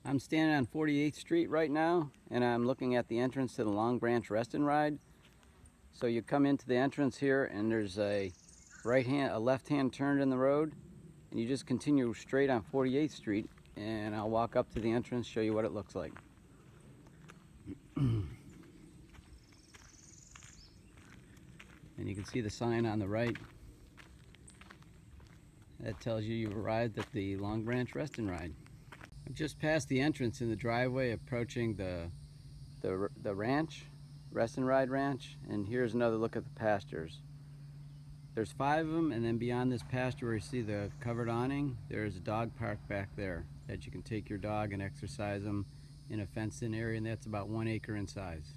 I'm standing on 48th Street right now, and I'm looking at the entrance to the Long Branch Rest and Ride. So you come into the entrance here, and there's a left-hand turn in the road, and you just continue straight on 48th Street, and I'll walk up to the entrance, show you what it looks like. And you can see the sign on the right. That tells you you've arrived at the Long Branch Rest and Ride. I'm just past the entrance in the driveway, approaching the ranch, Rest and Ride Ranch, and here's another look at the pastures. There's 5 of them, and then beyond this pasture where you see the covered awning, there's a dog park back there that you can take your dog and exercise them in a fenced-in area, and that's about 1 acre in size.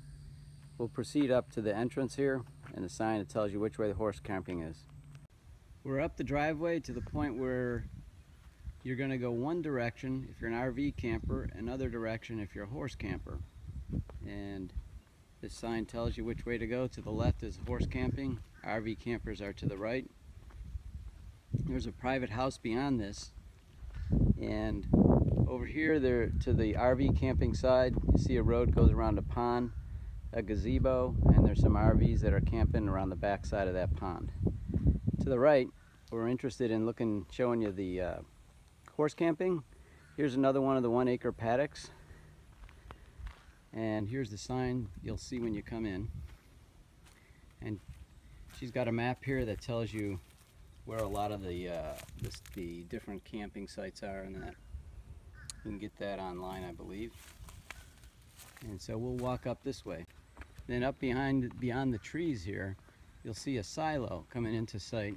We'll proceed up to the entrance here, and the sign that tells you which way the horse camping is. We're up the driveway to the point where you're going to go one direction if you're an RV camper, another direction if you're a horse camper. And this sign tells you which way to go. To the left is horse camping, RV campers are to the right. There's a private house beyond this, and over here there to the RV camping side, you see a road goes around a pond, a gazebo, and there's some RVs that are camping around the back side of that pond. To the right, we're interested in showing you the horse camping. Here's another one of the 1 acre paddocks, and here's the sign you'll see when you come in. And she's got a map here that tells you where a lot of the different camping sites are, and that you can get that online, I believe. And so we'll walk up this way. Then up beyond the trees here, you'll see a silo coming into sight.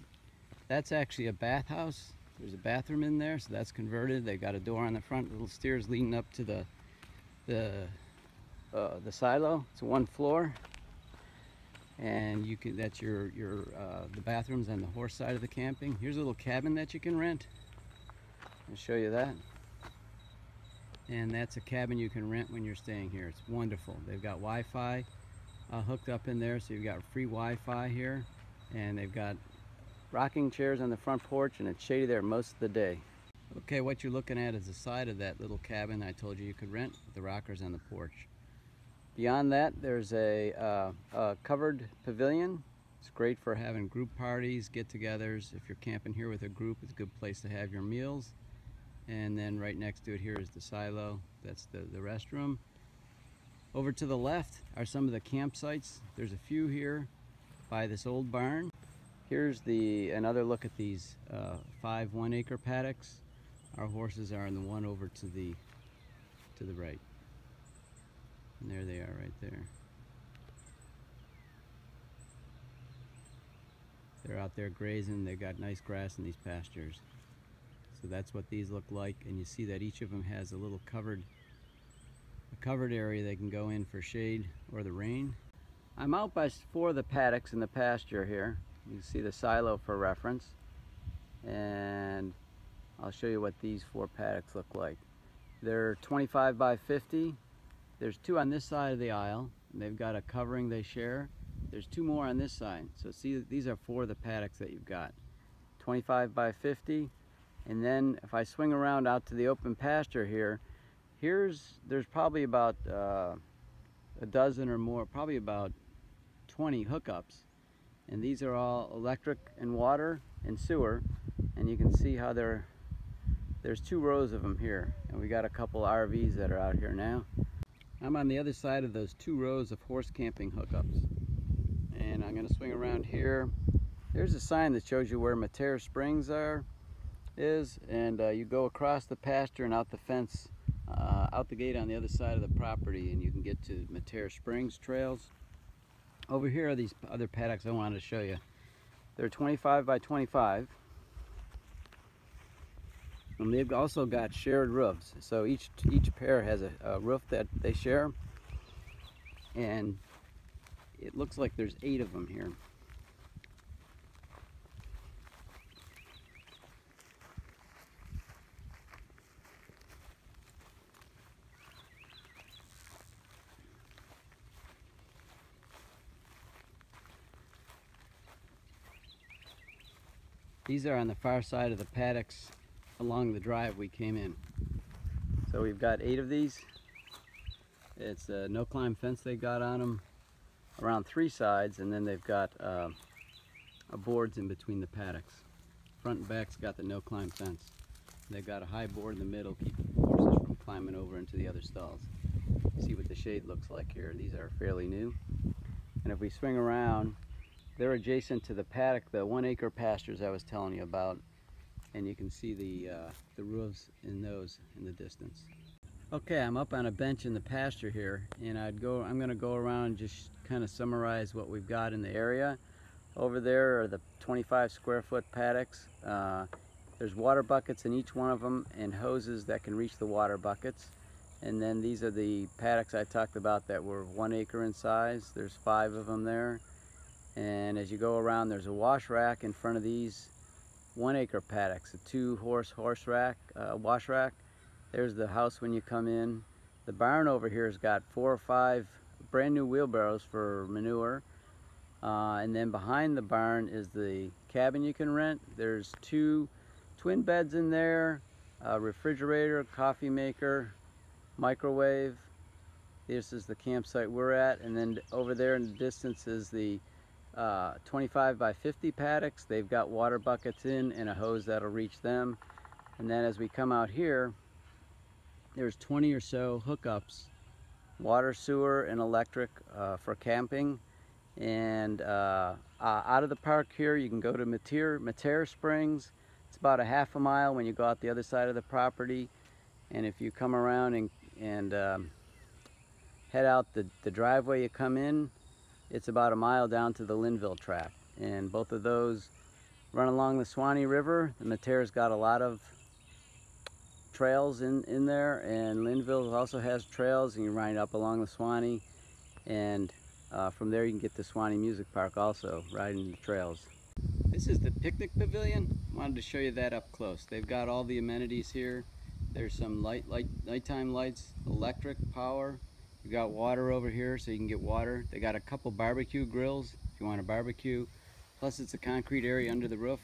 That's actually a bathhouse. There's a bathroom in there, so that's converted. They've got a door on the front, little stairs leading up to the silo. It's 1 floor, and that's the bathrooms on the horse side of the camping. Here's a little cabin that you can rent. I'll show you that. And that's a cabin you can rent when you're staying here. It's wonderful. They've got Wi-Fi hooked up in there, so you've got free Wi-Fi here, and they've got rocking chairs on the front porch, and it's shady there most of the day. Okay, what you're looking at is the side of that little cabin I told you could rent, with the rockers on the porch. Beyond that, there's a covered pavilion. It's great for having group parties, get-togethers. If you're camping here with a group, it's a good place to have your meals. And then right next to it here is the silo. That's the restroom. Over to the left are some of the campsites. There's a few here by this old barn. Here's another look at these 5 1 acre paddocks. Our horses are in the one over to the right. And there they are right there. They're out there grazing. They've got nice grass in these pastures. So that's what these look like, and you see that each of them has a little covered area they can go in for shade or the rain. I'm out by 4 of the paddocks in the pasture here. You can see the silo for reference, and I'll show you what these 4 paddocks look like. They're 25 by 50. There's 2 on this side of the aisle, and they've got a covering they share. There's 2 more on this side. So see, these are 4 of the paddocks that you've got. 25 by 50. And then if I swing around out to the open pasture here, there's probably about a dozen or more, probably about 20 hookups. And these are all electric and water and sewer. And you can see how there's 2 rows of them here. And we got a couple RVs that are out here now. I'm on the other side of those 2 rows of horse camping hookups. And I'm gonna swing around here. There's a sign that shows you where Mattair Springs is, and you go across the pasture and out the fence, out the gate on the other side of the property, and you can get to Mattair Springs trails. Over here are these other paddocks I wanted to show you. They're 25 by 25, and they've also got shared roofs. So each pair has a roof that they share, and it looks like there's 8 of them here. These are on the far side of the paddocks along the drive we came in. So we've got 8 of these. It's a no-climb fence they got on them around 3 sides, and then they've got boards in between the paddocks. Front and back's got the no-climb fence. They've got a high board in the middle, keep horses from climbing over into the other stalls. See what the shade looks like here. These are fairly new. And if we swing around, they're adjacent to the paddock, the 1-acre pastures I was telling you about, and you can see the roofs in those in the distance. Okay, I'm up on a bench in the pasture here, and I'm going to go around and just kind of summarize what we've got in the area. Over there are the 25 square foot paddocks. There's water buckets in each one of them and hoses that can reach the water buckets. And then these are the paddocks I talked about that were 1 acre in size. There's 5 of them there. And as you go around, there's a wash rack in front of these 1 acre paddocks, a 2-horse rack, wash rack. There's the house when you come in. The barn over here has got 4 or 5 brand new wheelbarrows for manure. And then behind the barn is the cabin you can rent. There's 2 twin beds in there, a refrigerator, coffee maker, microwave. This is the campsite we're at. And then over there in the distance is the 25 by 50 paddocks. They've got water buckets in and a hose that'll reach them. And then as we come out here, there's 20 or so hookups, water, sewer, and electric for camping. And out of the park here, you can go to Mattair Springs. It's about a half a mile when you go out the other side of the property. And if you come around and head out the driveway you come in, it's about a mile down to the Linville Tract. And both of those run along the Suwannee River. The Mattair's got a lot of trails in there, and Linville also has trails, and you ride up along the Suwannee, and from there you can get to Suwannee Music Park also, riding the trails. This is the picnic pavilion. Wanted to show you that up close. They've got all the amenities here. There's some nighttime lights, electric power. You got water over here so you can get water. They got a couple barbecue grills if you want to barbecue. Plus it's a concrete area under the roof,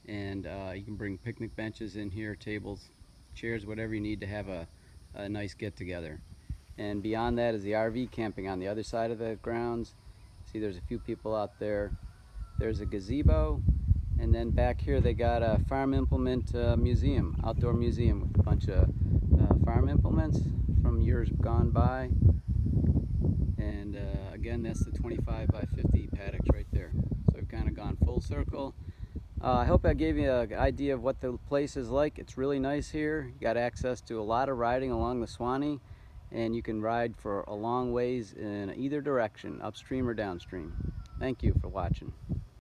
and you can bring picnic benches in here, tables, chairs, whatever you need to have a nice get-together. And beyond that is the RV camping on the other side of the grounds. See, there's a few people out there. There's a gazebo, and then back here they got a farm implement museum, outdoor museum with a bunch of farm implements from years gone by. And again, that's the 25 by 50 paddocks right there. So we've kind of gone full circle. I hope I gave you an idea of what the place is like. It's really nice here. You got access to a lot of riding along the Suwannee, and you can ride for a long ways in either direction, upstream or downstream. Thank you for watching.